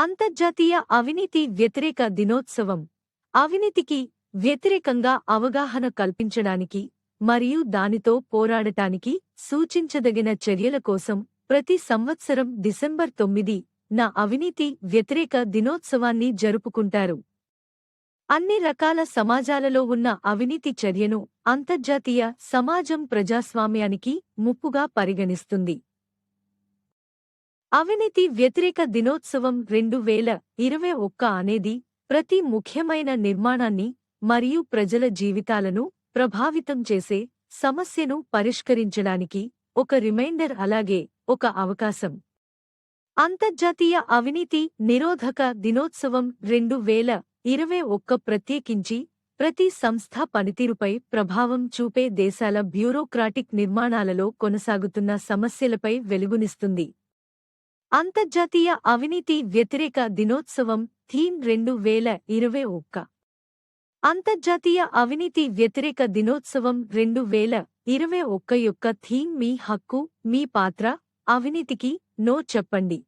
అంతర్జాతీయ అవినీతి వ్యతిరేక దినోత్సవం అవినీతికి వ్యతిరేకంగా అవగాహన కల్పించడానికి మరియు దానితో పోరాడటానికి సూచించదగిన చర్యల కోసం ప్రతి సంవత్సరం డిసెంబర్ 9న అవినీతి వ్యతిరేక దినోత్సవాన్ని జరుపుకుంటారు. అన్ని రకాల సమాజాలలో ఉన్న అవినీతి చర్యను అంతర్జాతీయ సమాజం ప్రజాస్వామ్యానికి ముప్పుగా పరిగణిస్తుంది. అవినీతి వ్యతిరేక దినోత్సవం 2021 అనేది ప్రతి ముఖ్యమైన నిర్మాణాన్ని మరియు ప్రజల జీవితాలను ప్రభావితం చేసే సమస్యను పరిష్కరించడానికి ఒక రిమైండర్ అలాగే ఒక అవకాశం. అంతర్జాతీయ అవినీతి నిరోధక దినోత్సవం 2021 ప్రత్యేకించి ప్రతి సంస్థ పనితీరుపై ప్రభావం చూపే దేశాల బ్యూరోక్రాటిక్ నిర్మాణాలలో కొనసాగుతున్న సమస్యలపై వెలుగునిస్తుంది. అంతర్జాతీయ అవినీతి వ్యతిరేక దినోత్సవం థీమ్ 2021. అంతర్జాతీయ అవినీతి వ్యతిరేక దినోత్సవం 2021 యొక్క థీమ్ మీ హక్కు, మీ పాత్ర, అవినీతికి నో చెప్పండి.